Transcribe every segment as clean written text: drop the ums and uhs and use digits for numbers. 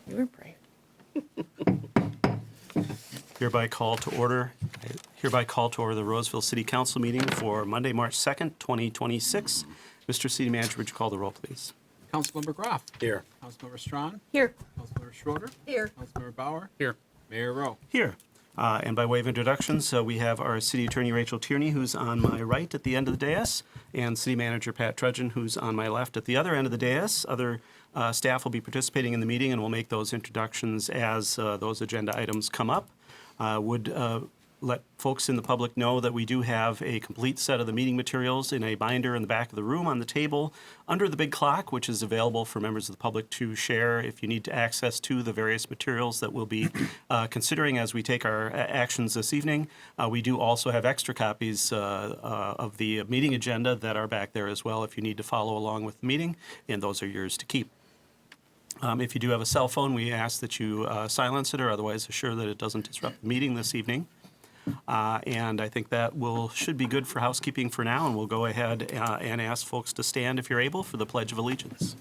You were brave. Hereby call to order the Roseville City Council meeting for Monday, March 2nd, 2026. Mr. City Manager, would you call the roll, please? Councilmember Groff. Here. Councilmember Strawn. Here. Councilmember Schroeder. Here. Councilmember Bauer. Here. Mayor Rowe. Here. And by way of introductions, we have our City Attorney Rachel Tierney, who's on my right at the end of the dais, and City Manager Pat Trudgeon, who's on my left at the other end of the dais. Other staff will be participating in the meeting, and we'll make those introductions as those agenda items come up. Would let folks in the public know that we do have a complete set of the meeting materials in a binder in the back of the room on the table under the big clock, which is available for members of the public to share if you need access to the various materials that we'll be considering as we take our actions this evening. We do also have extra copies of the meeting agenda that are back there as well if you need to follow along with the meeting, and those are yours to keep. If you do have a cell phone, we ask that you silence it or otherwise assure that it doesn't disrupt the meeting this evening. And I think that should be good for housekeeping for now, and we'll go ahead and ask folks to stand if you're able for the Pledge of Allegiance.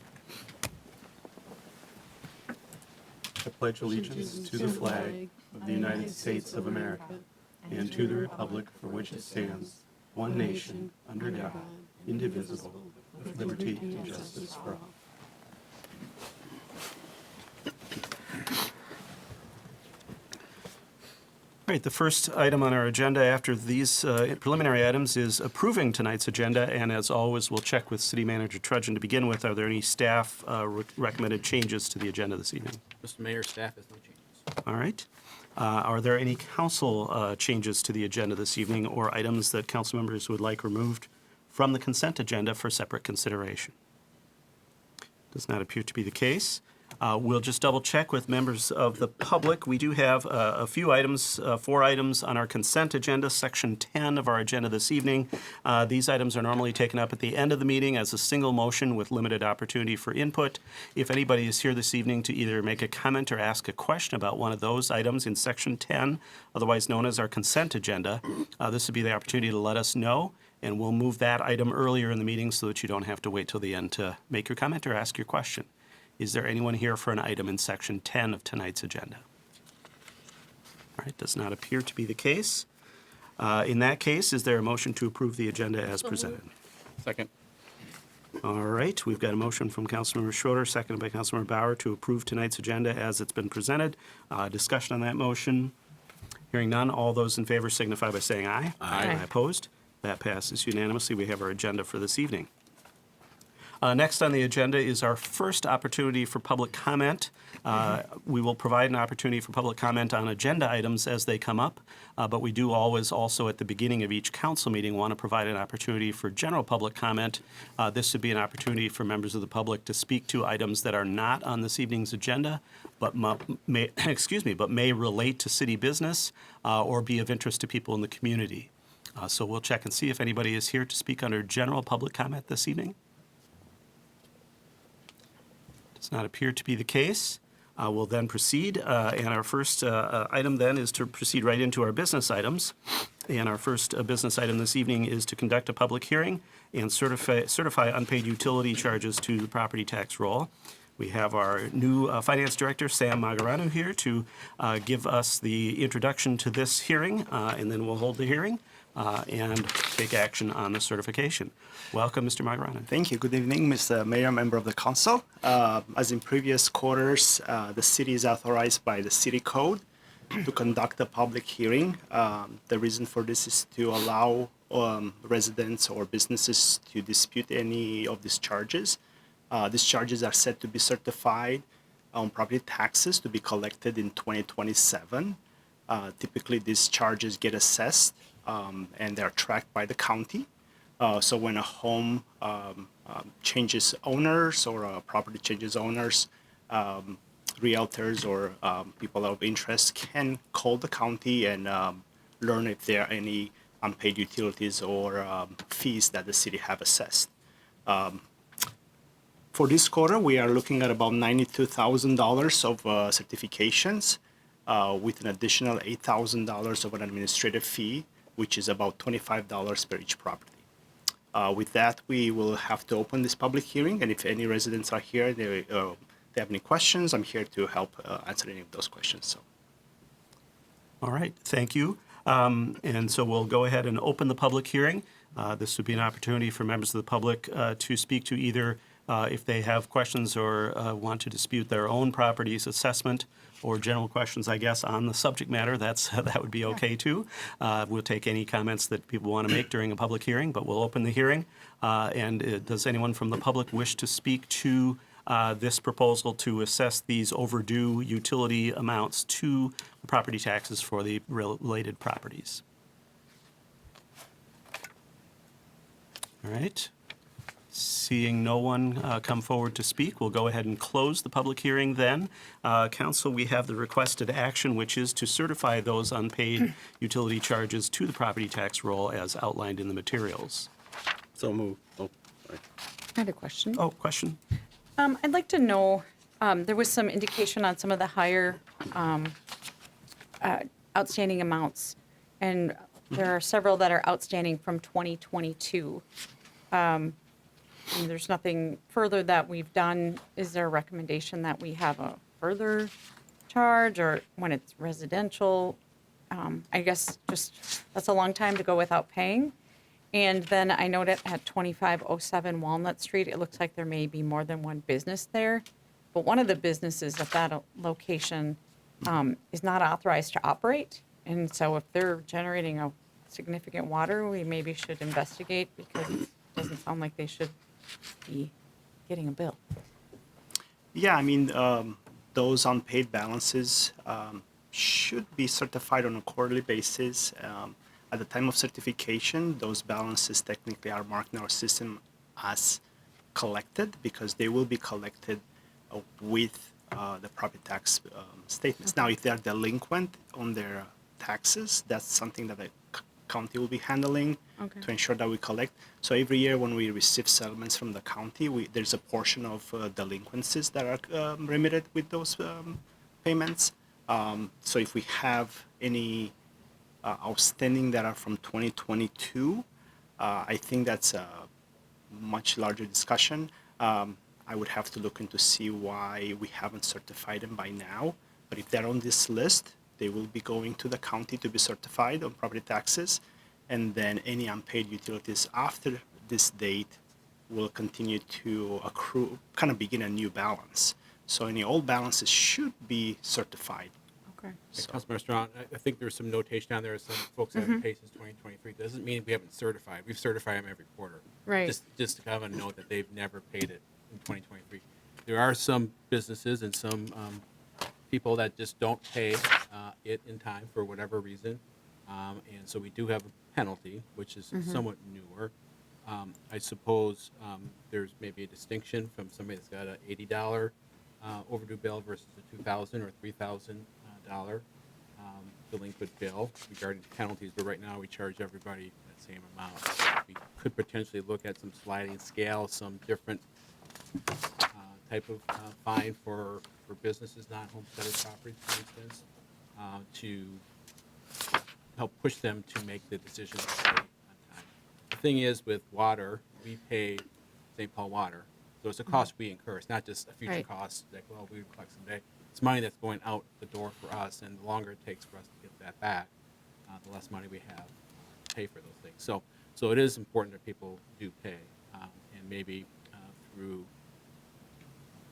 I pledge allegiance to the flag of the United States of America and to the republic for which it stands, one nation, under God, indivisible, with liberty and justice for all. All right, the first item on our agenda after these preliminary items is approving tonight's agenda, and as always, we'll check with City Manager Trudgeon to begin with. Are there any staff recommended changes to the agenda this evening? Mr. Mayor, staff has no changes. All right. Are there any council changes to the agenda this evening or items that council members would like removed from the consent agenda for separate consideration? Does not appear to be the case. We'll just double check with members of the public. We do have a few items, 4 items on our consent agenda, section 10 of our agenda this evening. These items are normally taken up at the end of the meeting as a single motion with limited opportunity for input. If anybody is here this evening to either make a comment or ask a question about one of those items in section 10, otherwise known as our consent agenda, this would be the opportunity to let us know, and we'll move that item earlier in the meeting so that you don't have to wait till the end to make your comment or ask your question. Is there anyone here for an item in section 10 of tonight's agenda? All right, does not appear to be the case. In that case, is there a motion to approve the agenda as presented? Second. All right, we've got a motion from Councilmember Schroeder, seconded by Councilmember Bauer to approve tonight's agenda as it's been presented. Discussion on that motion. Hearing none, all those in favor signify by saying aye. Aye. Opposed? That passes unanimously. We have our agenda for this evening. Next on the agenda is our first opportunity for public comment. We will provide an opportunity for public comment on agenda items as they come up, but we do always also at the beginning of each council meeting want to provide an opportunity for general public comment. This would be an opportunity for members of the public to speak to items that are not on this evening's agenda, but may relate to city business or be of interest to people in the community. So we'll check and see if anybody is here to speak under general public comment this evening. Does not appear to be the case. We'll then proceed, and our first item then is to proceed right into our business items. And our first business item this evening is to conduct a public hearing and certify unpaid utility charges to the property tax roll. We have our new Finance Director, Sam Magaranu, here to give us the introduction to this hearing, and then we'll hold the hearing and take action on the certification. Welcome, Mr. Magaranu. Thank you. Good evening, Mr. Mayor, member of the council. As in previous quarters, the city is authorized by the city code to conduct a public hearing. The reason for this is to allow residents or businesses to dispute any of these charges. These charges are set to be certified on property taxes to be collected in 2027. Typically, these charges get assessed and they're tracked by the county. So when a home changes owners or a property changes owners, realtors or people of interest can call the county and learn if there are any unpaid utilities or fees that the city have assessed. For this quarter, we are looking at about $92,000 of certifications with an additional $8,000 of an administrative fee, which is about $25 per each property. With that, we will have to open this public hearing, and if any residents are here, they they have any questions, I'm here to help answer any of those questions. So. All right, thank you. And so we'll go ahead and open the public hearing. This would be an opportunity for members of the public to speak to either if they have questions or want to dispute their own property's assessment or general questions, I guess, on the subject matter. That would be okay too. We'll take any comments that people want to make during a public hearing, but we'll open the hearing. And does anyone from the public wish to speak to this proposal to assess these overdue utility amounts to the property taxes for the related properties? All right. Seeing no one come forward to speak, we'll go ahead and close the public hearing then. Council, we have the requested action, which is to certify those unpaid utility charges to the property tax roll as outlined in the materials. So move. Oh, sorry. I had a question. Oh, question? I'd like to know, there was some indication on some of the higher outstanding amounts, and there are several that are outstanding from 2022. And there's nothing further that we've done. Is there a recommendation that we have a further charge, or when it's residential? I guess just, that's a long time to go without paying. And then I noted at 2507 Walnut Street, it looks like there may be more than one business there. But one of the businesses at that location is not authorized to operate. And so if they're generating a significant water, we maybe should investigate, because it doesn't sound like they should be getting a bill. Yeah, I mean, those unpaid balances should be certified on a quarterly basis. At the time of certification, those balances technically are marked in our system as collected, because they will be collected with the property tax statements. Now, if they are delinquent on their taxes, that's something that the county will be handling to ensure that we collect. So every year when we receive settlements from the county, there's a portion of delinquencies that are remitted with those payments. So if we have any outstanding that are from 2022, I think that's a much larger discussion. I would have to look into see why we haven't certified them by now. But if they're on this list, they will be going to the county to be certified on property taxes. And then any unpaid utilities after this date will continue to accrue, kind of begin a new balance. So any old balances should be certified. Okay. So, Councilmember Strawn, I think there's some notation down there. Some folks haven't paid since 2023. Doesn't mean we haven't certified. We've certified them every quarter. Right. Just to kind of note that they've never paid it in 2023. There are some businesses and some people that just don't pay it in time for whatever reason. And so we do have a penalty, which is somewhat newer. I suppose there's maybe a distinction from somebody that's got an $80 overdue bill versus a $2,000 or $3,000 delinquent bill regarding penalties, but right now we charge everybody that same amount. We could potentially look at some sliding scale, some different type of fine for businesses, non-homesteaded properties, for instance, to help push them to make the decision to pay on time. The thing is, with water, we pay St. Paul Water, so it's a cost we incur. It's not just a future Right. cost, like, well, we would collect someday. It's money that's going out the door for us, and the longer it takes for us to get that back, the less money we have to pay for those things. So it is important that people do pay, and maybe through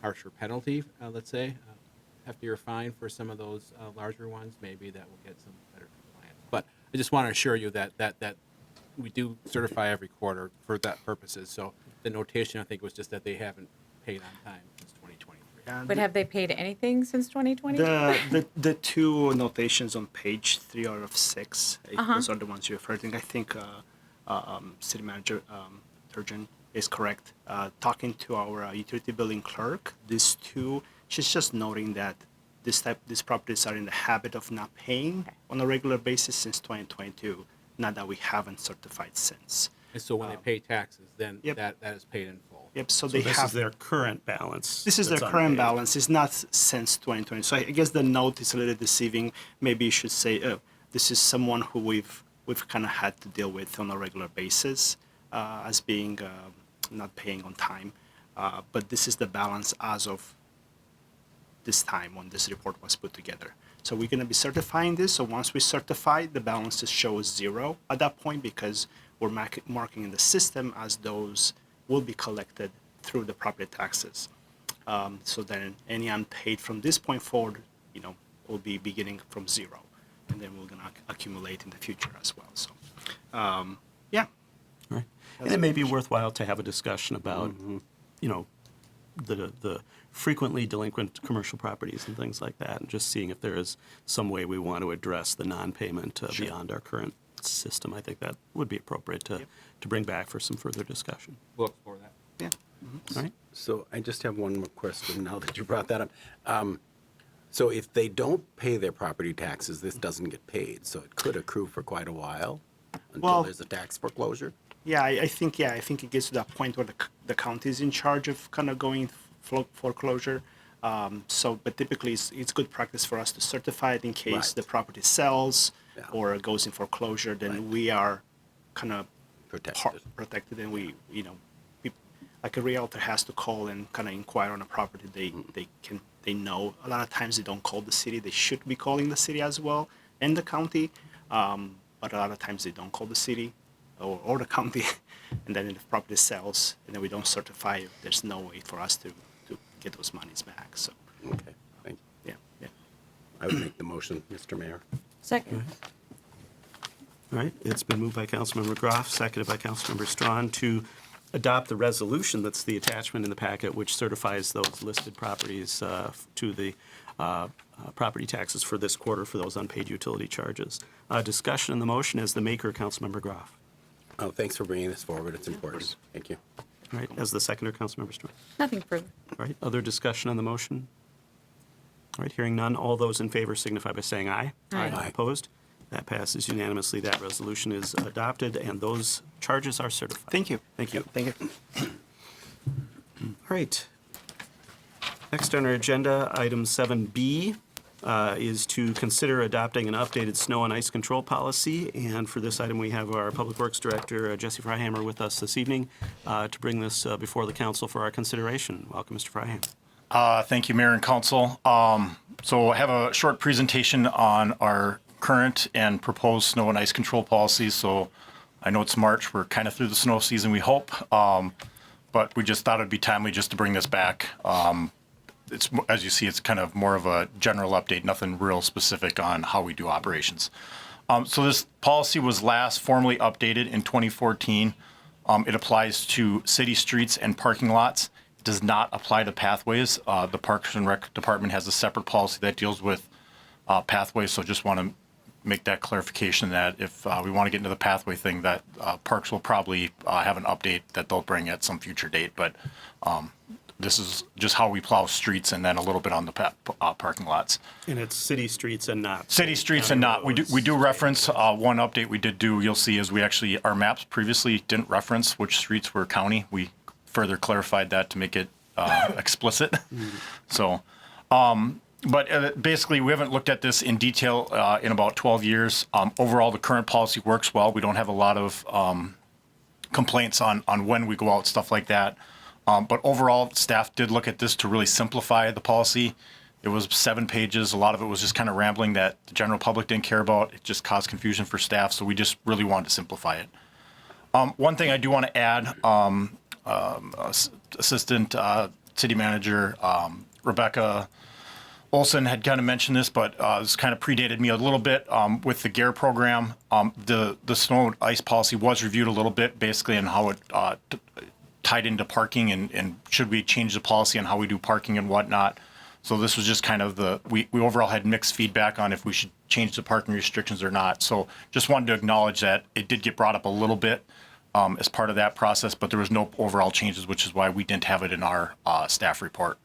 harsher penalty, let's say, heftier fine for some of those larger ones, maybe that will get some better compliance. But I just want to assure you that we do certify every quarter for that purposes. So the notation, I think, was just that they haven't paid on time since 2023. But have they paid anything since 2020? the two notations on page 3 out of 6, those are the ones you referred to. I think City Manager Turgeon is correct. Talking to our utility billing clerk, these two, she's just noting that these properties are in the habit of not paying on a regular basis since 2022. Not that we haven't certified since. And so when they pay taxes, then Yep. that is paid in full. Yep. So So they this have is their current balance. This is their that's current unpaid. balance. It's not since 2020. So I guess the note is a little deceiving. Maybe you should say, this is someone who we've kind of had to deal with on a regular basis as being not paying on time. But this is the balance as of this time when this report was put together. So we're going to be certifying this. So once we certify, the balances show 0 at that point because we're marking in the system as those will be collected through the property taxes. So then any unpaid from this point forward, will be beginning from 0, and then we're going to accumulate in the future as well. So, yeah. Right. And it may be worthwhile to have a discussion about, the frequently delinquent commercial properties and things like that, and just seeing if there is some way we want to address the non-payment beyond our current system. I think that would be appropriate to bring back for some further discussion. We'll explore that. Yeah. All right? So I just have one more question now that you brought that up. So if they don't pay their property taxes, this doesn't get paid. So it could accrue for quite a while until Well- there's a tax foreclosure. Yeah, I think it gets to that point where the county is in charge of kind of going foreclosure. But typically it's good practice for us to certify it in case Right. the property sells Yeah. or goes in foreclosure. Then Right. we are kind of Protected. protected, and like a realtor has to call and kind of inquire on a property. They know a lot of times they don't call the city. They should be calling the city as well and the county, but a lot of times they don't call the city or the county, and then if the property sells and then we don't certify it, there's no way for us to get those monies back. So Okay, thank you. yeah. I would make the motion, Mr. Mayor. Second. All right, it's been moved by Councilmember Groff, seconded by Councilmember Strawn to adopt the resolution that's the attachment in the packet, which certifies those listed properties to the property taxes for this quarter for those unpaid utility charges. Discussion on the motion as the maker, Councilmember Groff. Oh, thanks for bringing this forward. It's important. Thank you. All right, as the seconder, Councilmember Strawn. Nothing further. All right, other discussion on the motion? All right, hearing none, all those in favor signify by saying aye. Aye. Aye. Opposed? That passes unanimously. That resolution is adopted, and those charges are certified. Thank you. Thank you. Thank you. All right. Next on our agenda, item 7B, is to consider adopting an updated snow and ice control policy. And for this item, we have our Public Works Director, Jesse Freihammer, with us this evening to bring this before the council for our consideration. Welcome, Mr. Freihammer. Thank you, Mayor and Council. So I have a short presentation on our current and proposed snow and ice control policies. So I know it's March, we're kind of through the snow season, we hope. But we just thought it'd be timely just to bring this back. It's, as you see, it's kind of more of a general update, nothing real specific on how we do operations. So this policy was last formally updated in 2014. It applies to city streets and parking lots. It does not apply to pathways. The Parks and Rec Department has a separate policy that deals with pathways. So just want to make that clarification that if we want to get into the pathway thing, that Parks will probably have an update that they'll bring at some future date. But this is just how we plow streets and then a little bit on the parking lots. And it's city streets and not. City streets and not. We do reference one update we did do. You'll see is we actually, our maps previously didn't reference which streets were county. We further clarified that to make it explicit. So, but basically, we haven't looked at this in detail in about 12 years. Overall, the current policy works well. We don't have a lot of complaints on when we go out, stuff like that. But overall, staff did look at this to really simplify the policy. It was 7 pages. A lot of it was just kind of rambling that the general public didn't care about. It just caused confusion for staff, so we just really wanted to simplify it. One thing I do want to add, Assistant City Manager Rebecca Olson had kind of mentioned this, but this kind of predated me a little bit with the GARE program. The snow and ice policy was reviewed a little bit, basically, on how it tied into parking and should we change the policy on how we do parking and whatnot. So this was just kind of we overall had mixed feedback on if we should change the parking restrictions or not. So just wanted to acknowledge that it did get brought up a little bit as part of that process, but there was no overall changes, which is why we didn't have it in our staff report.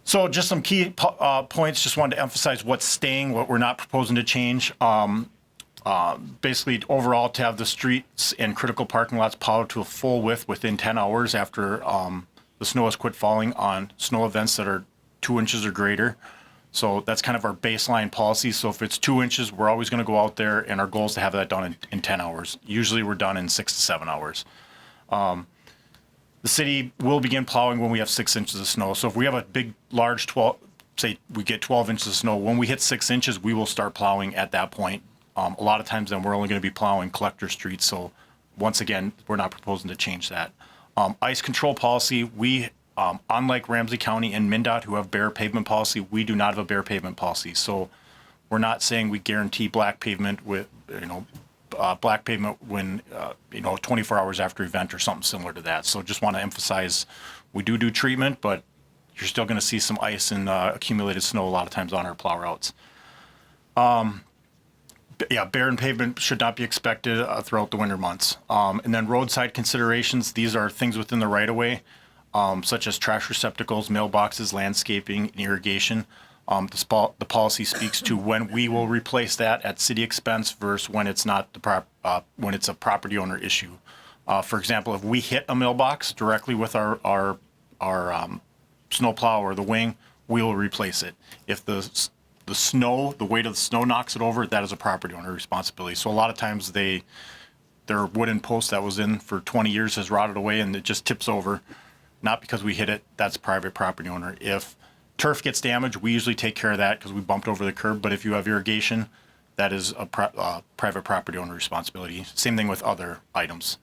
So just some key points, just wanted to emphasize what's staying, what we're not proposing to change. Basically, overall, to have the streets and critical parking lots plowed to a full width within 10 hours after the snow has quit falling on snow events that are 2 inches or greater. So that's kind of our baseline policy. So if it's 2 inches, we're always going to go out there, and our goal is to have that done in 10 hours. Usually we're done in 6 to 7 hours. The city will begin plowing when we have 6 inches of snow. So if we have a big, large 12, say we get 12 inches of snow, when we hit 6 inches, we will start plowing at that point. A lot of times then we're only going to be plowing collector streets. So once again, we're not proposing to change that. Ice control policy, we, unlike Ramsey County and MnDOT who have bare pavement policy, we do not have a bare pavement policy. So we're not saying we guarantee black pavement with, black pavement when, 24 hours after event or something similar to that. So just want to emphasize, we do treatment, but you're still going to see some ice and accumulated snow a lot of times on our plow routes. Yeah, barren pavement should not be expected throughout the winter months. And then roadside considerations, these are things within the right of way, such as trash receptacles, mailboxes, landscaping, and irrigation. The policy speaks to when we will replace that at city expense versus when it's not when it's a property owner issue. For example, if we hit a mailbox directly with our snowplow or the wing, we will replace it. If the snow, the weight of the snow knocks it over, that is a property owner responsibility. So a lot of times their wooden post that was in for 20 years has rotted away and it just tips over. Not because we hit it, that's private property owner. If turf gets damaged, we usually take care of that because we bumped over the curb. But if you have irrigation, that is a private property owner responsibility. Same thing with other items.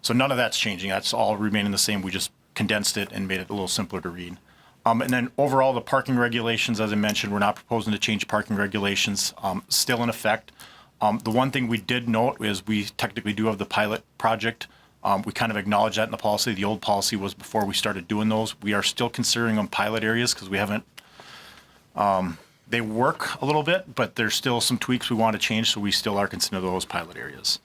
So none of that's changing. That's all remaining the same. We just condensed it and made it a little simpler to read. And then overall, the parking regulations, as I mentioned, we're not proposing to change parking regulations, still in effect. The one thing we did note is we technically do have the pilot project. We kind of acknowledge that in the policy. The old policy was before we started doing those. We are still considering them pilot areas because we haven't, they work a little bit, but there's still some tweaks we want to change, so we still are considering those pilot areas.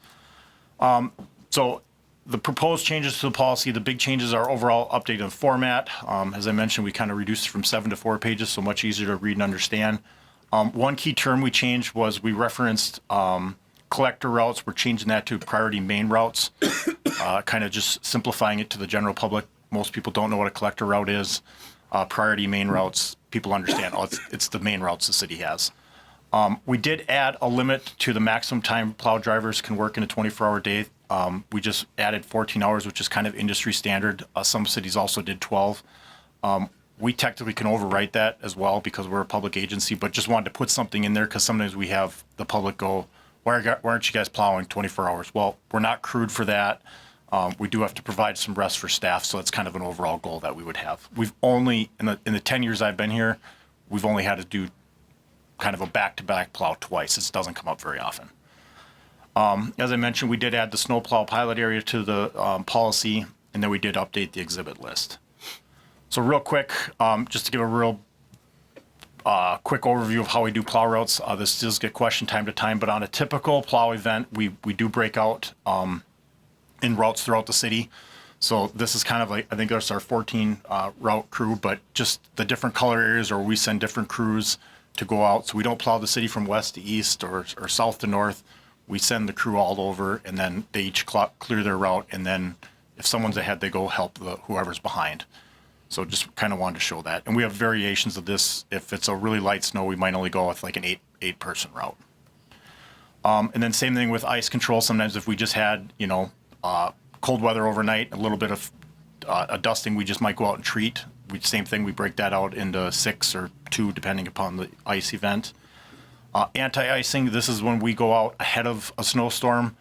So the proposed changes to the policy, the big changes are overall updated format. As I mentioned, we kind of reduced it from 7 to 4 pages, so much easier to read and understand. One key term we changed was we referenced collector routes. We're changing that to priority main routes, kind of just simplifying it to the general public. Most people don't know what a collector route is. Priority main routes, people understand, it's the main routes the city has. We did add a limit to the maximum time plow drivers can work in a 24-hour day. We just added 14 hours, which is kind of industry standard. Some cities also did 12. We technically can overwrite that as well because we're a public agency, but just wanted to put something in there because sometimes we have the public go, why aren't you guys plowing 24 hours? Well, we're not crewed for that. We do have to provide some rest for staff, so it's kind of an overall goal that we would have. We've only, in the 10 years I've been here, we've only had to do kind of a back-to-back plow twice. This doesn't come up very often. As I mentioned, we did add the snowplow pilot area to the policy, and then we did update the exhibit list. So real quick, just to give a real quick overview of how we do plow routes. This does get questioned time to time, but on a typical plow event, we do break out in routes throughout the city. So this is kind of like, I think that's our 14 route crew, but just the different color areas, or we send different crews to go out. So we don't plow the city from west to east or south to north. We send the crew all over, and then they each clear their route, and then if someone's ahead, they go help whoever's behind. So just kind of wanted to show that. And we have variations of this. If it's a really light snow, we might only go with like an eight-person route. And then same thing with ice control. Sometimes if we just had, cold weather overnight, a little bit of a dusting, we just might go out and treat. Same thing, we break that out into 6 or 2, depending upon the ice event. Anti-icing, this is when we go out ahead of a snowstorm.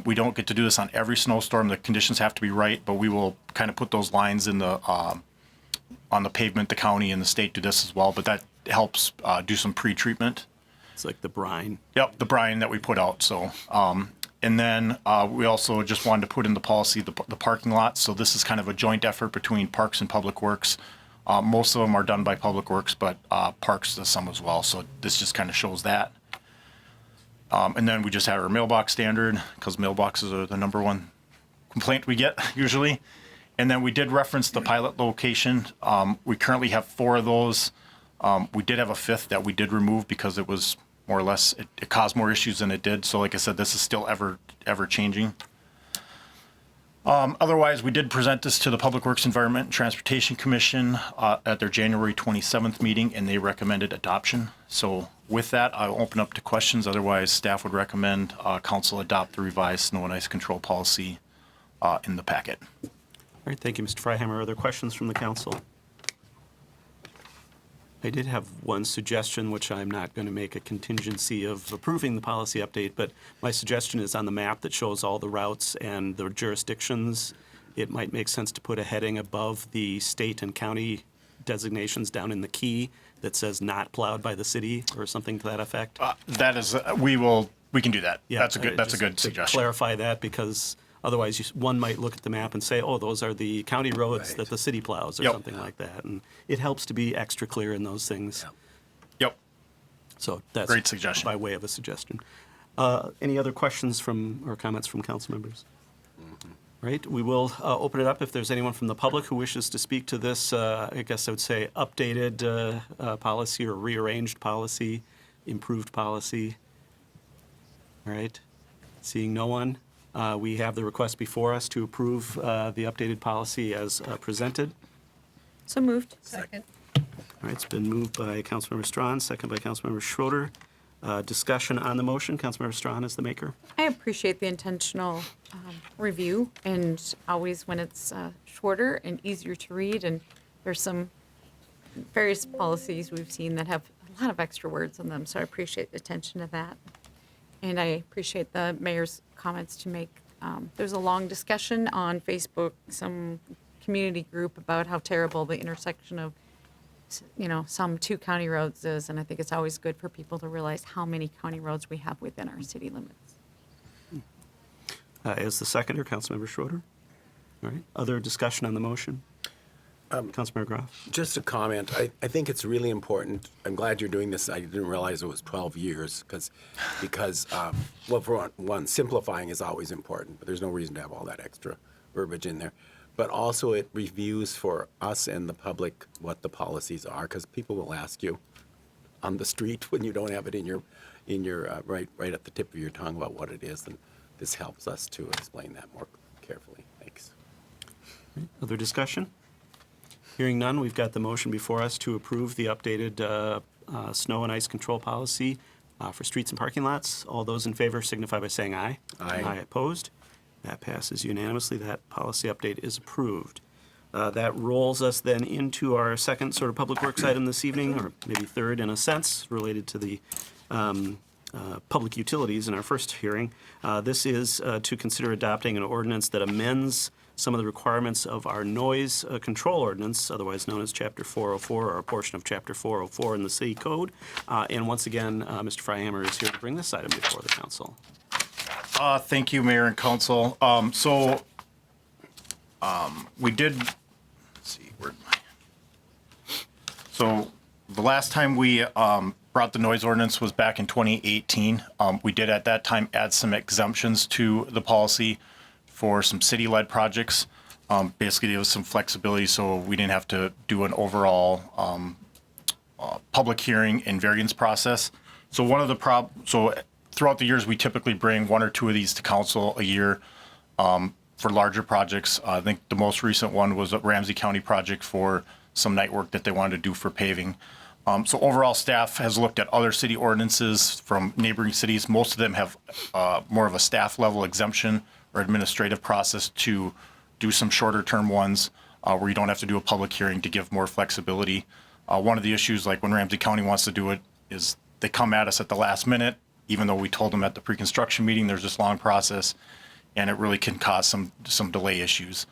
We don't get to do this on every snowstorm. The conditions have to be right, but we will kind of put those lines in the on the pavement. The county and the state do this as well, but that helps do some pre-treatment. It's like the brine. Yep, the brine that we put out. So, and then we also just wanted to put in the policy the parking lot. So this is kind of a joint effort between Parks and Public Works. Most of them are done by Public Works, but Parks does some as well. So this just kind of shows that. And then we just had our mailbox standard because mailboxes are the number one complaint we get usually. And then we did reference the pilot location. We currently have 4 of those. We did have a 5th that we did remove because it was more or less, it caused more issues than it did. So like I said, this is still ever changing. Otherwise, we did present this to the Public Works, Environment, and Transportation Commission at their January 27th meeting, and they recommended adoption. So with that, I'll open up to questions. Otherwise, staff would recommend council adopt the revised snow and ice control policy in the packet. right, thank you, Mr. Freihammer. Are there questions from the council? I did have one suggestion, which I'm not going to make a contingency of approving the policy update, but my suggestion is on the map that shows all the routes and the jurisdictions, it might make sense to put a heading above the state and county designations down in the key that says not plowed by the city or something to that effect. That is, we can do that. Yeah, That's a good just to suggestion. clarify that, because otherwise one might look at the map and say, oh, those are the county roads Right. that the city plows or Yep. something like that. And it helps to be extra clear in those things. Yep. So that's Great suggestion. by way of a suggestion. Any other questions from or comments from council members? Right, we will open it up if there's anyone from the public who wishes to speak to this, I guess I would say updated policy or rearranged policy, improved policy. All right, seeing no one, we have the request before us to approve the updated policy as presented. So moved. Second. All right, it's been moved by Councilmember Strawn, second by Councilmember Schroeder. Discussion on the motion. Councilmember Strawn is the maker. I appreciate the intentional review, and always when it's shorter and easier to read, and there's some various policies we've seen that have a lot of extra words in them, so I appreciate the attention to that. And I appreciate the mayor's comments to make. There's a long discussion on Facebook, some community group, about how terrible the intersection of some 2 county roads is, and I think it's always good for people to realize how many county roads we have within our city limits. As the seconder, Councilmember Schroeder. All right, other discussion on the motion? Councilmember Groff. Just a comment. I think it's really important. I'm glad you're doing this. I didn't realize it was 12 years because well, for one, simplifying is always important, but there's no reason to have all that extra verbiage in there. But also it reviews for us and the public what the policies are, because people will ask you on the street when you don't have it in your right at the tip of your tongue about what it is, and this helps us to explain that more carefully. Thanks. Other discussion? Hearing none, we've got the motion before us to approve the updated snow and ice control policy for streets and parking lots. All those in favor signify by saying aye. Aye. Aye opposed. That passes unanimously. That policy update is approved. That rolls us then into our second sort of public works item this evening, or maybe third in a sense, related to the public utilities in our first hearing. This is to consider adopting an ordinance that amends some of the requirements of our noise control ordinance, otherwise known as Chapter 404, or a portion of Chapter 404 in the city code. And once again, Mr. Freihammer is here to bring this item before the council. Thank you, Mayor and Council. We did, let's see, so the last time we brought the noise ordinance was back in 2018. We did at that time add some exemptions to the policy for some city-led projects. Basically, there was some flexibility, so we didn't have to do an overall public hearing and variance process. So one of the so throughout the years, we typically bring 1 or 2 of these to council a year for larger projects. I think the most recent one was a Ramsey County project for some night work that they wanted to do for paving. So overall, staff has looked at other city ordinances from neighboring cities. Most of them have more of a staff level exemption or administrative process to do some shorter term ones where you don't have to do a public hearing to give more flexibility. One of the issues, like when Ramsey County wants to do it, is they come at us at the last minute, even though we told them at the pre-construction meeting there's this long process, and it really can cause some delay issues.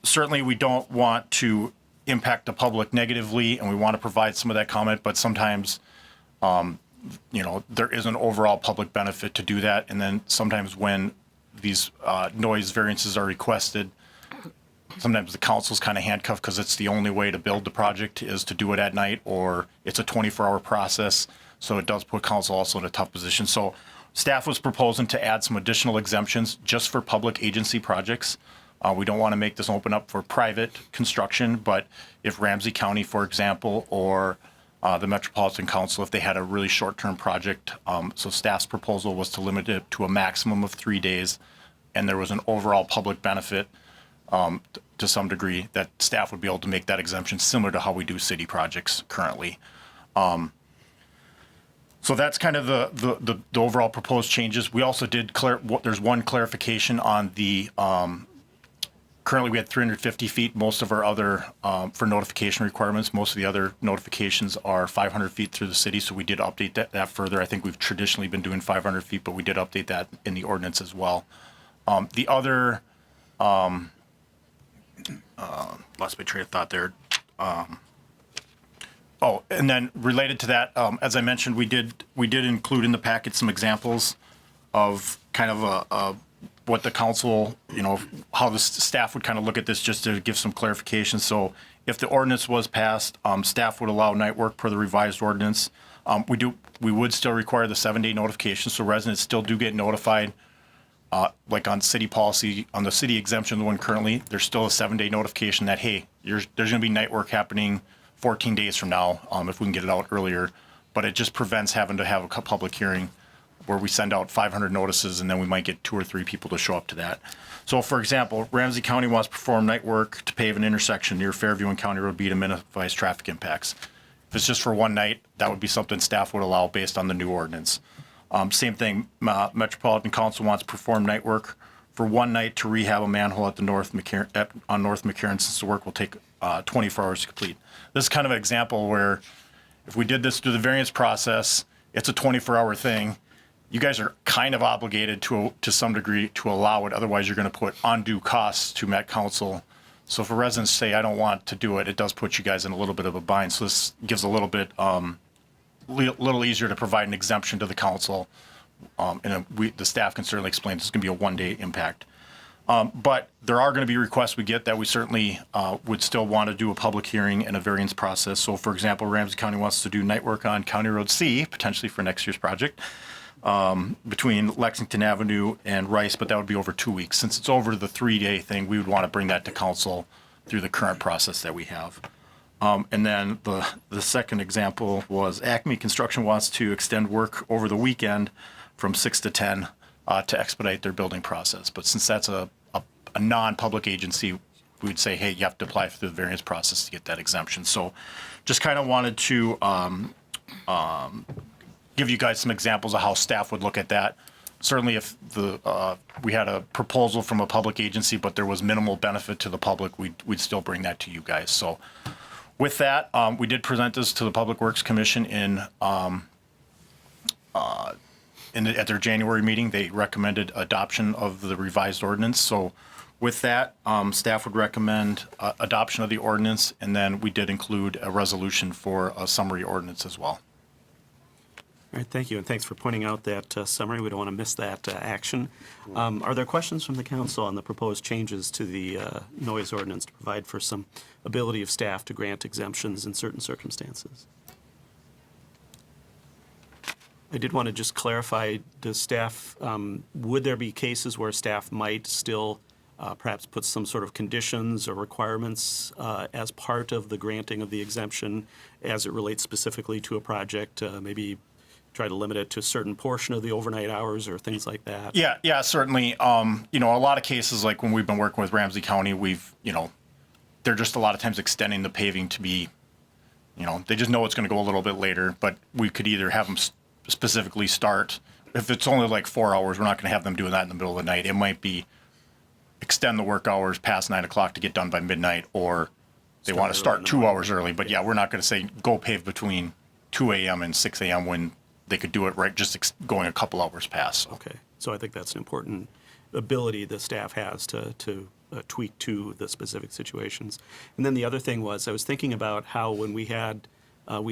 Certainly, we don't want to impact the public negatively, and we want to provide some of that comment, but sometimes there is an overall public benefit to do that. And then sometimes when these noise variances are requested, sometimes the council's kind of handcuffed because it's the only way to build the project is to do it at night, or it's a 24-hour process. So it does put council also in a tough position. So staff was proposing to add some additional exemptions just for public agency projects. We don't want to make this open up for private construction, but if Ramsey County, for example, or the Metropolitan Council, if they had a really short-term project, so staff's proposal was to limit it to a maximum of 3 days, and there was an overall public benefit to some degree, that staff would be able to make that exemption similar to how we do city projects currently. So that's kind of the overall proposed changes. We also did there's one clarification on the Currently, we had 350 feet. Most of our other, for notification requirements, most of the other notifications are 500 feet through the city, so we did update that further. I think we've traditionally been doing 500 feet, but we did update that in the ordinance as well. The other, lost my train of thought there. Oh, and then related to that, as I mentioned, we did include in the packet some examples of kind of what the council, how the staff would kind of look at this, just to give some clarification. So if the ordinance was passed, staff would allow night work per the revised ordinance. We would still require the 7-day notification, so residents still do get notified. Like on city policy, on the city exemption, the one currently, there's still a 7-day notification that, hey, there's going to be night work happening 14 days from now, if we can get it out earlier. But it just prevents having to have a public hearing where we send out 500 notices and then we might get 2 or 3 people to show up to that. So for example, Ramsey County wants to perform night work to pave an intersection near Fairview and County Road B to minimize traffic impacts. If it's just for one night, that would be something staff would allow based on the new ordinance. Same thing, Metropolitan Council wants to perform night work for one night to rehab a manhole at the North McCarran, since the work will take 24 hours to complete. This is kind of an example where if we did this through the variance process, it's a 24-hour thing. You guys are kind of obligated to some degree to allow it. Otherwise, you're going to put undue costs to Met Council. So if a residents say, I don't want to do it, it does put you guys in a little bit of a bind. So this gives a little bit, little easier to provide an exemption to the council. The staff can certainly explain this is going to be a one-day impact. But there are going to be requests we get that we certainly would still want to do a public hearing and a variance process. So for example, Ramsey County wants to do night work on County Road C, potentially for next year's project, between Lexington Avenue and Rice, but that would be over 2 weeks. Since it's over the 3-day thing, we would want to bring that to council through the current process that we have. And then the second example was Acme Construction wants to extend work over the weekend from 6 to 10 to expedite their building process. But since that's a non-public agency, we would say, hey, you have to apply through the variance process to get that exemption. So just kind of wanted to give you guys some examples of how staff would look at that. Certainly if we had a proposal from a public agency, but there was minimal benefit to the public, we'd still bring that to you guys. So with that, we did present this to the Public Works Commission at their January meeting. They recommended adoption of the revised ordinance. So with that, staff would recommend adoption of the ordinance, and then we did include a resolution for a summary ordinance as well. All right, thank you, and thanks for pointing out that summary. We don't want to miss that action. Are there questions from the council on the proposed changes to the noise ordinance to provide for some ability of staff to grant exemptions in certain circumstances? I did want to just clarify, does staff, would there be cases where staff might still perhaps put some sort of conditions or requirements as part of the granting of the exemption as it relates specifically to a project, maybe try to limit it to a certain portion of the overnight hours or things like that? Yeah, certainly. A lot of cases, like when we've been working with Ramsey County, they're just a lot of times extending the paving to be, they just know it's going to go a little bit later, but we could either have them specifically start, if it's only like 4 hours, we're not going to have them doing that in the middle of the night. It might be extend the work hours past 9 o'clock to get done by midnight, or they want to start 2 hours early. But yeah, we're not going to say go pave between 2 a.m. and 6 a.m. when they could do it right, just going a couple hours past. Okay, so I think that's an important ability the staff has to tweak to the specific situations. And then the other thing was, I was thinking about how when we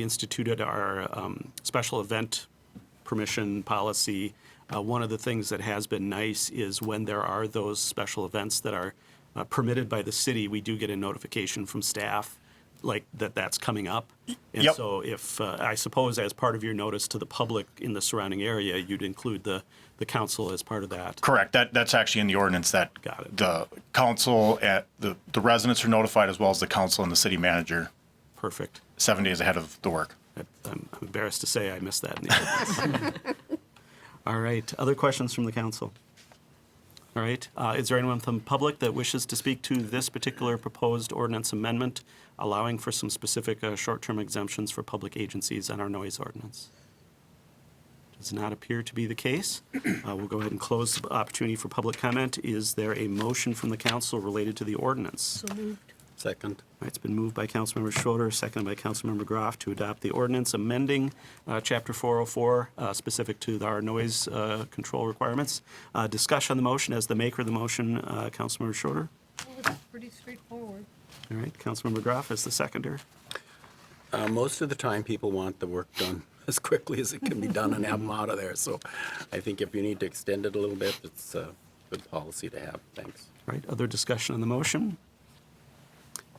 instituted our special event permission policy, one of the things that has been nice is when there are those special events that are permitted by the city, we do get a notification from staff like that's coming up. And Yep. so if, I suppose as part of your notice to the public in the surrounding area, you'd include the council as part of that. Correct. That's actually in the ordinance that Got it. the council, the residents are notified, as well as the council and the city manager, Perfect. 7 days ahead of the work. I'm embarrassed to say I missed that in the ordinance. All right, other questions from the council? All right, is there anyone from the public that wishes to speak to this particular proposed ordinance amendment, allowing for some specific short-term exemptions for public agencies on our noise ordinance? Does not appear to be the case. We'll go ahead and close the opportunity for public comment. Is there a motion from the council related to the ordinance? Second. All right, it's been moved by Councilmember Schroeder, seconded by Councilmember Groff to adopt the ordinance amending Chapter 404 specific to our noise control requirements. Discussion on the motion as the maker of the motion, Councilmember Schroeder. Pretty straightforward. All right, Councilmember Groff as the seconder. Most of the time, people want the work done as quickly as it can be done and have them out of there. So I think if you need to extend it a little bit, it's a good policy to have. Thanks. All right, other discussion on the motion?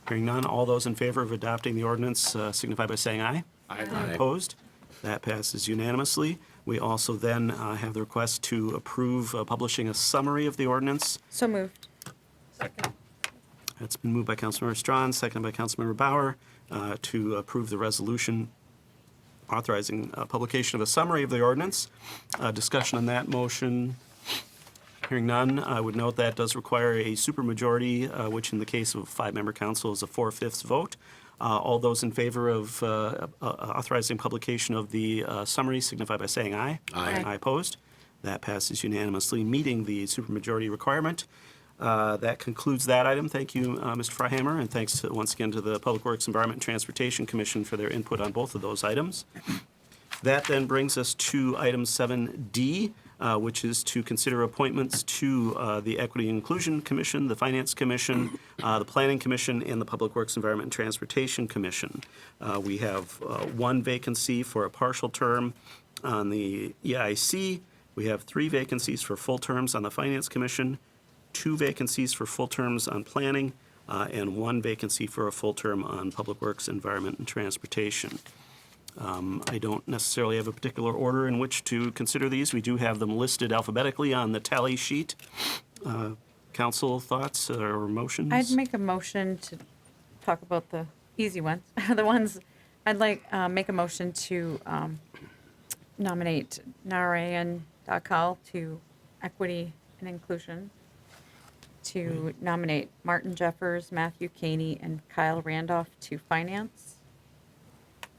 Hearing none, all those in favor of adopting the ordinance signify by saying aye. Aye. Opposed? That passes unanimously. We also then have the request to approve publishing a summary of the ordinance. So moved. That's been moved by Councilmember Strawn, seconded by Councilmember Bauer, to approve the resolution authorizing publication of a summary of the ordinance. Discussion on that motion. Hearing none, I would note that does require a supermajority, which in the case of a five-member council is a 4/5 vote. All those in favor of authorizing publication of the summary signify by saying aye. Aye. Aye opposed. That passes unanimously, meeting the supermajority requirement. That concludes that item. Thank you, Mr. Freihammer, and thanks once again to the Public Works, Environment, and Transportation Commission for their input on both of those items. That then brings us to item 7D, which is to consider appointments to the Equity and Inclusion Commission, the Finance Commission, the Planning Commission, and the Public Works, Environment, and Transportation Commission. We have one vacancy for a partial term on the EIC. We have 3 vacancies for full terms on the Finance Commission, 2 vacancies for full terms on Planning, and 1 vacancy for a full term on Public Works, Environment, and Transportation. I don't necessarily have a particular order in which to consider these. We do have them listed alphabetically on the tally sheet. Council thoughts or motions? I'd make a motion to talk about the easy ones. The ones, I'd like, make a motion to nominate Narayan Dakal to Equity and Inclusion, to nominate Martin Jeffers, Matthew Caney, and Kyle Randolph to Finance,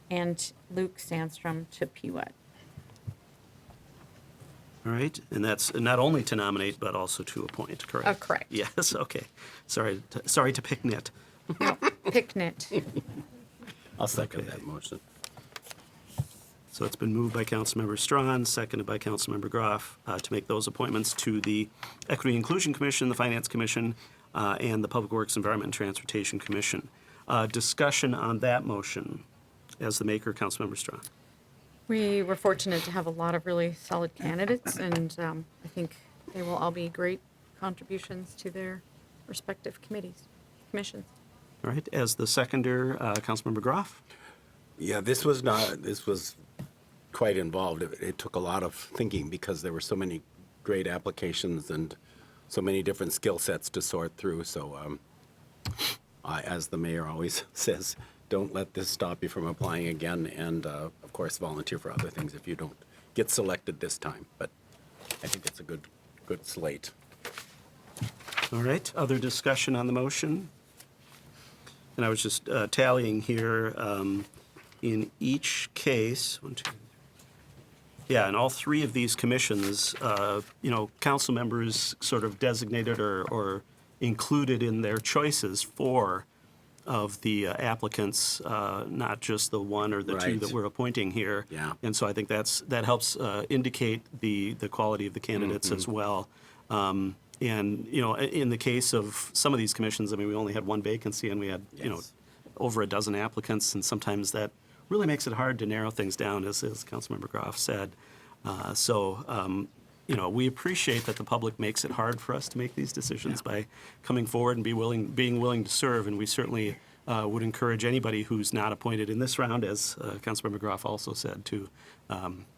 and Luke Sandstrom to PWET. All right, and that's not only to nominate, but also to appoint, correct? Correct. Yes, okay. Sorry to pick nit. Picnic. I'll second Okay. that motion. So it's been moved by Councilmember Strawn, seconded by Councilmember Groff, to make those appointments to the Equity and Inclusion Commission, the Finance Commission, and the Public Works, Environment, and Transportation Commission. Discussion on that motion. As the maker, Councilmember Strawn. We were fortunate to have a lot of really solid candidates, and I think they will all be great contributions to their respective commissions. All right, as the seconder, Councilmember Groff. Yeah, this was quite involved. It took a lot of thinking because there were so many great applications and so many different skill sets to sort through. So, as the mayor always says, don't let this stop you from applying again, and of course, volunteer for other things if you don't get selected this time. But I think it's a good slate. All right, other discussion on the motion? And I was just tallying here, in each case, 1, 2, 3. Yeah, in all 3 of these commissions, council members sort of designated or included in their choices 4 of the applicants, not just the 1 or the 2 Right. that we're appointing here. Yeah. And so I think that helps indicate the quality of the candidates as well. And, in the case of some of these commissions, I mean, we only had 1 vacancy and we had, Yes. over a dozen applicants, and sometimes that really makes it hard to narrow things down, as Councilmember Groff said. We appreciate that the public makes it hard for us to make these decisions by coming forward and being willing to serve, and we certainly would encourage anybody who's not appointed in this round, as Councilmember Groff also said, to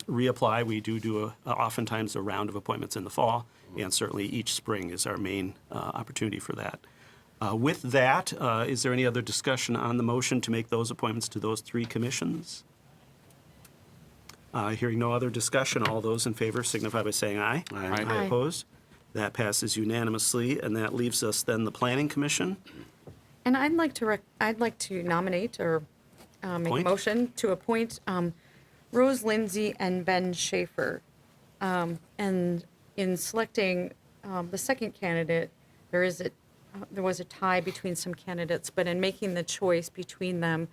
reapply. We do oftentimes a round of appointments in the fall, and certainly each spring is our main opportunity for that. With that, is there any other discussion on the motion to make those appointments to those 3 commissions? Hearing no other discussion, all those in favor signify by saying aye. Aye. Aye. Opposed? That passes unanimously, and that leaves us then the Planning Commission. And I'd like to nominate or make a Appoint? motion to appoint Rose Lindsay and Ben Schaefer. And in selecting the second candidate, there was a tie between some candidates, but in making the choice between them,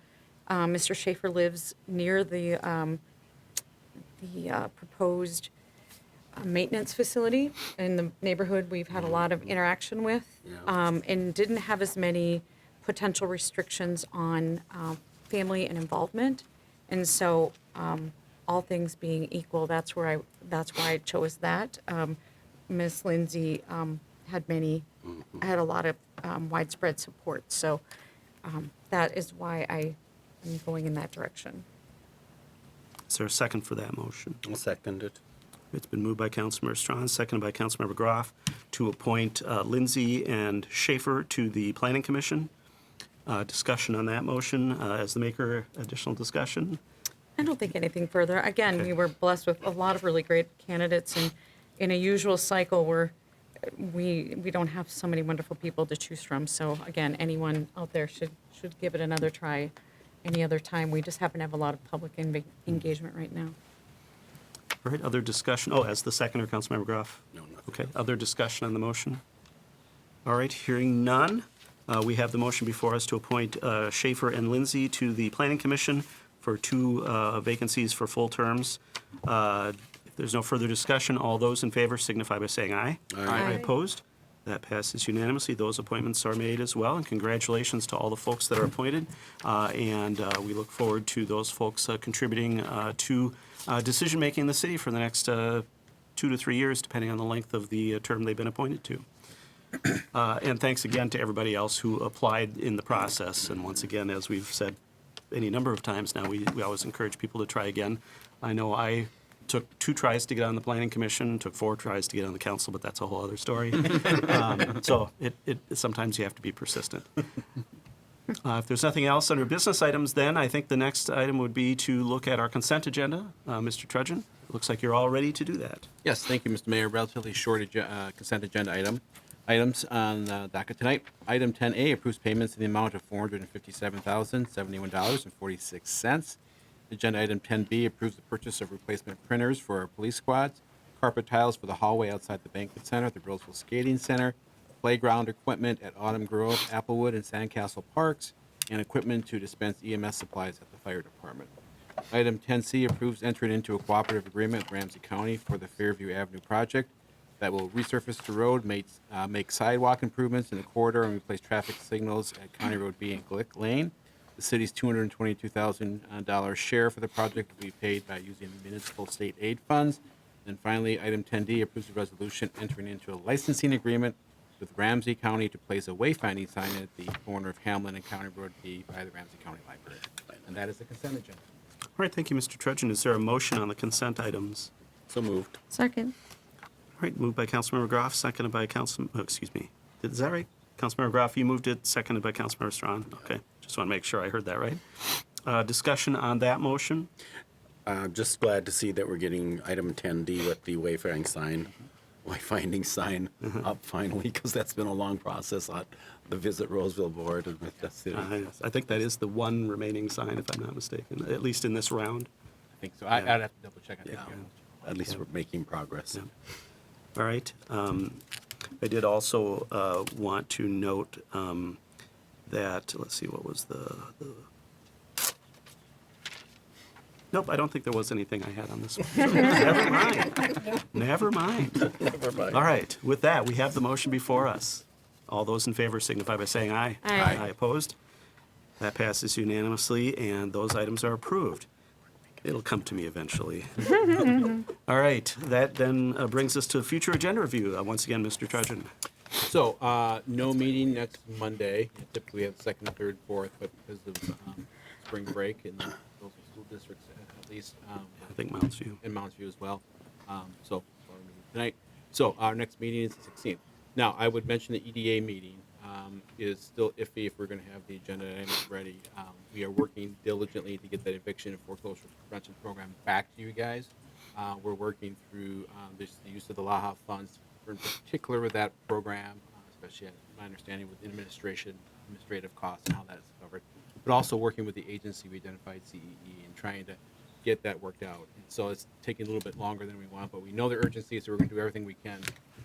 Mr. Schaefer lives near the proposed maintenance facility in the neighborhood we've had a lot of interaction with, and didn't have as many potential restrictions on family and involvement. And so, all things being equal, that's why I chose that. Ms. Lindsay had a lot of widespread support. So that is why I am going in that direction. Is there a second for that motion? I'll second it. It's been moved by Councilmember Strawn, seconded by Councilmember Groff, to appoint Lindsay and Schaefer to the Planning Commission. Discussion on that motion. As the maker, additional discussion? I don't think anything further. Again, we were blessed with a lot of really great candidates, and in a usual cycle where we don't have so many wonderful people to choose from. So again, anyone out there should give it another try any other time. We just happen to have a lot of public engagement right now. All right, other discussion? Oh, as the seconder, Councilmember Groff? No, nothing. Okay, other discussion on the motion? All right, hearing none, we have the motion before us to appoint Schaefer and Lindsay to the Planning Commission for 2 vacancies for full terms. If there's no further discussion, all those in favor signify by saying aye. Aye. Opposed? That passes unanimously. Those appointments are made as well, and congratulations to all the folks that are appointed. And we look forward to those folks contributing to decision-making in the city for the next 2 to 3 years, depending on the length of the term they've been appointed to. And thanks again to everybody else who applied in the process. And once again, as we've said any number of times now, we always encourage people to try again. I know I took 2 tries to get on the Planning Commission, took 4 tries to get on the council, but that's a whole other story. So sometimes you have to be persistent. If there's nothing else under business items, then I think the next item would be to look at our consent agenda. Mr. Trudgeon, it looks like you're all ready to do that. Yes, thank you, Mr. Mayor. Relatively short consent agenda items on the docket tonight. Item 10A approves payments in the amount of $457,071.46. Agenda item 10B approves the purchase of replacement printers for our police squads, carpet tiles for the hallway outside the banquet center, the Brosville Skating Center, playground equipment at Autumn Grove, Applewood, and Sandcastle Parks, and equipment to dispense EMS supplies at the fire department. Item 10C approves entering into a cooperative agreement with Ramsey County for the Fairview Avenue project that will resurface the road, make sidewalk improvements in the corridor, and replace traffic signals at County Road B and Glick Lane. The city's $222,000 share for the project will be paid by using municipal state aid funds. And finally, item 10D approves a resolution entering into a licensing agreement with Ramsey County to place a wayfinding sign at the corner of Hamlin and County Road B by the Ramsey County Library. And that is the consent agenda. All right, thank you, Mr. Trudgeon. Is there a motion on the consent items? So moved. Second. All right, moved by Councilmember Groff, seconded by is that right? Councilmember Groff, you moved it, seconded by Councilmember Strawn. Okay, just want to make sure I heard that right. Discussion on that motion? Just glad to see that we're getting item 10D with the wayfinding sign up finally, because that's been a long process on the Visit Roseville board and with the city. I think that is the one remaining sign, if I'm not mistaken, at least in this round. I think so. I'd have to double check. I think. At least we're making progress. Yeah. All right. I did also want to note that, let's see, what was the... Nope, I don't think there was anything I had on this one. So never mind. Never mind. Never mind. All right, with that, we have the motion before us. All those in favor signify by saying aye. Aye. Aye opposed? That passes unanimously, and those items are approved. It'll come to me eventually. All right, that then brings us to future agenda review. Once again, Mr. Trudgeon. So, no meeting next Monday. Typically, we have second, third, fourth, but because of spring break in the local school districts, at least I think Mounds View. in Mounds View as well. So, our meeting tonight. So, our next meeting is the 16th. Now, I would mention the EDA meeting is still iffy if we're going to have the agenda items ready. We are working diligently to get that eviction and foreclosure prevention program back to you guys. We're working through the use of the LAHA funds, in particular with that program, especially my understanding with administrative costs and how that's covered, but also working with the agency we identified, CEE, and trying to get that worked out. And so it's taking a little bit longer than we want, but we know the urgency, so we're going to do everything we can.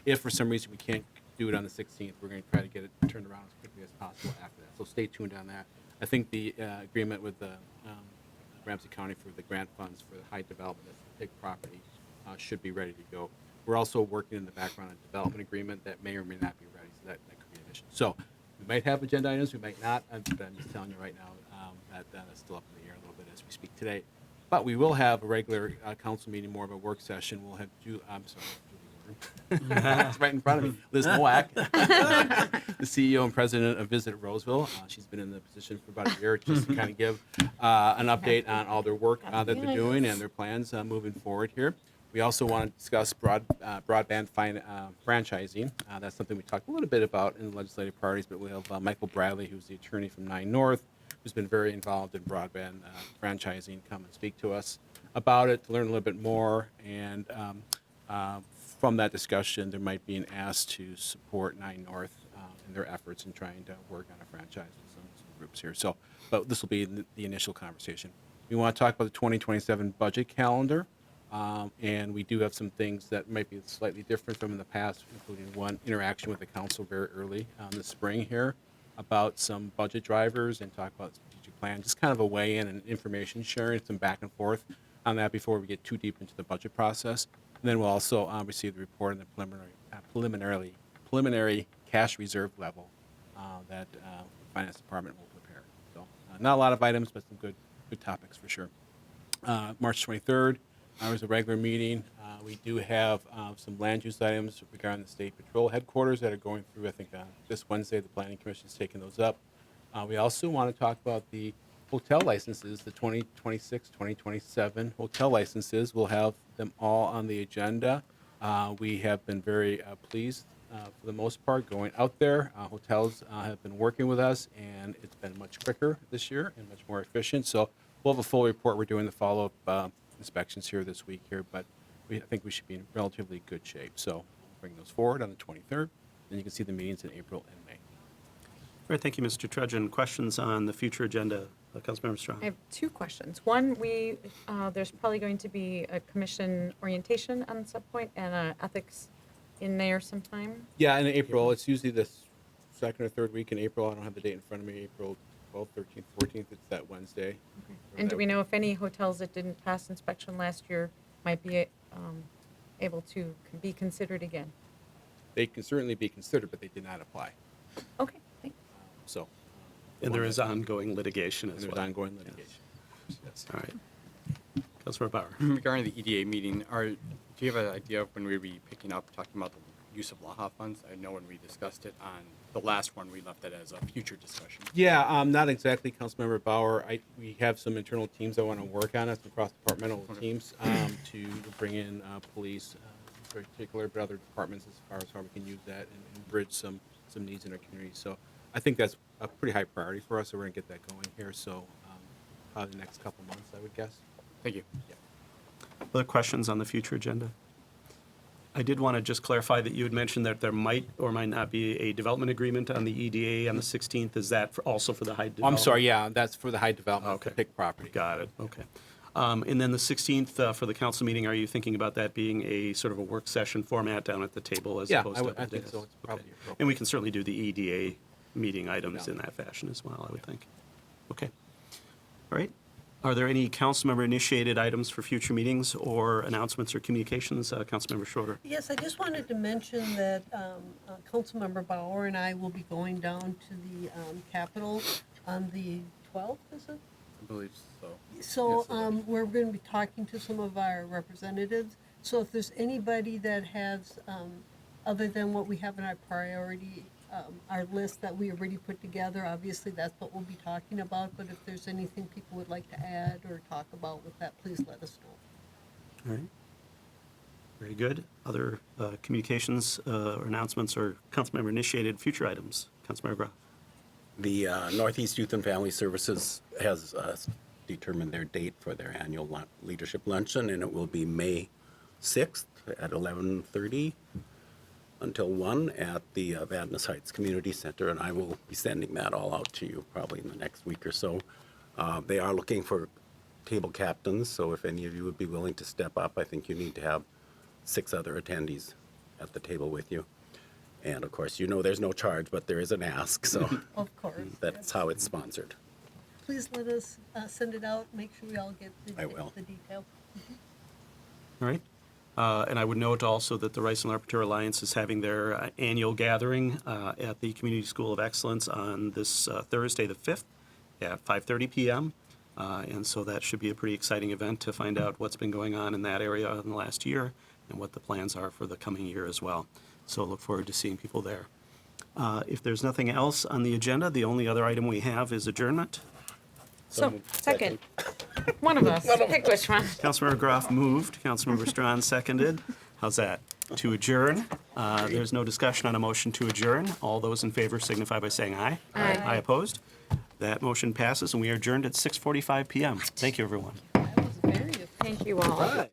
If for some reason we can't do it on the 16th, we're going to try to get it turned around as quickly as possible after that. So stay tuned on that. I think the agreement with the Ramsey County for the grant funds for the high development, that's the big property, should be ready to go. We're also working in the background on a development agreement that may or may not be ready, so that could be an issue. So we might have agenda items, we might not, but I'm just telling you right now that is still up in the air a little bit as we speak today. But we will have a regular council meeting, more of a work session. We'll have Julie Warren. It's right in front of me. Liz Nowak, the CEO and president of Visit Roseville. She's been in the position for about a year, just to kind of give an update on all their work that they're doing and their plans moving forward here. We also want to discuss broadband franchising. That's something we talked a little bit about in the legislative parties, but we have Michael Bradley, who's the attorney from 9 North, who's been very involved in broadband franchising, come and speak to us about it, to learn a little bit more. And from that discussion, there might be an ask to support 9 North in their efforts in trying to work on a franchise with some groups here. So, but this will be the initial conversation. We want to talk about the 2027 budget calendar. And we do have some things that might be slightly different from in the past, including one interaction with the council very early this spring here about some budget drivers and talk about the strategic plan, just kind of a weigh-in and information sharing, some back and forth on that before we get too deep into the budget process. And then we'll also receive the report on the preliminary cash reserve level that the finance department will prepare. So not a lot of items, but some good topics for sure. March 23rd. There's a regular meeting. We do have some land use items regarding the state patrol headquarters that are going through. I think this Wednesday the planning commission is taking those up. We also want to talk about the hotel licenses, the 2026, 2027 hotel licenses. We'll have them all on the agenda. We have been very pleased for the most part going out there. Hotels have been working with us, and it's been much quicker this year and much more efficient. So we'll have a full report. We're doing the follow-up inspections here this week here, but I think we should be in relatively good shape. So we'll bring those forward on the 23rd, and you can see the meetings in April and May. All right, thank you, Mr. Trudgeon. Questions on the future agenda? Councilmember Strong. I have 2 questions. One, there's probably going to be a commission orientation on some point and ethics in there sometime. Yeah, in April. It's usually the second or third week in April. I don't have the date in front of me. April 12th, 13th, 14th. It's that Wednesday. And do we know if any hotels that didn't pass inspection last year might be able to be considered again? They can certainly be considered, but they did not apply. Okay, thanks. So. And there is ongoing litigation as There's well. ongoing litigation. Yes. All right. Councilor Bauer. Regarding the EDA meeting, do you have an idea of when we'll be picking up talking about the use of LAHA funds? I know when we discussed it on the last one, we left it as a future discussion. Yeah, not exactly, Councilmember Bauer. We have some internal teams that want to work on it, some cross-departmental teams to bring in police in particular, but other departments as far as how we can use that and bridge some needs in our community. So I think that's a pretty high priority for us, so we're going to get that going here. So probably the next couple months, I would guess. Thank you. Other questions on the future agenda? I did want to just clarify that you had mentioned that there might or might not be a development agreement on the EDA on the 16th. Is that also for the high development? I'm sorry, yeah, that's for the high development, Okay. the PIC property. Got it, okay. And then the 16th for the council meeting, are you thinking about that being a sort of a work session format down at the table as Yeah, opposed to? I think dais? so. It's probably Okay. appropriate. And we can certainly do the EDA meeting items Yeah. in that fashion as well, I would think. Okay. All right. Are there any council member initiated items for future meetings or announcements or communications? Councilmember Schroeder. Yes, I just wanted to mention that Councilmember Bauer and I will be going down to the Capitol on the 12th, is it? I believe so. So Yes, we're going to be talking to some of our representatives. So if there's anybody that has, other than what we have in our priority, our list that we already put together, obviously that's what we'll be talking about. But if there's anything people would like to add or talk about with that, please let us know. All right. Very good. Other communications or announcements or council member initiated future items? Councilmember Graf. The Northeast Youth and Family Services has determined their date for their annual leadership luncheon, and it will be May 6th at 11:30 until 1 at the Vadnais Heights Community Center, and I will be sending that all out to you probably in the next week or so. They are looking for table captains, so if any of you would be willing to step up, I think you need to have 6 other attendees at the table with you. And of course, you know there's no charge, but there is an ask, so Of course. that's how it's sponsored. Please let us send it out, make sure we all get I will. the detail. All right. And I would note also that the Rice and Larpenteur Alliance is having their annual gathering at the Community School of Excellence on this Thursday, the 5th, at 5:30 p.m. And so that should be a pretty exciting event to find out what's been going on in that area in the last year and what the plans are for the coming year as well. So look forward to seeing people there. If there's nothing else on the agenda, the only other item we have is adjournment. So, second. One of us, pick which one. Councilmember Groff moved, Councilmember Strawn seconded. How's that? To adjourn. There's no discussion on a motion to adjourn. All those in favor signify by saying aye. Aye. Aye opposed. That motion passes, and we are adjourned at 6:45 p.m. Thank you, everyone. That was very efficient. Thank you all.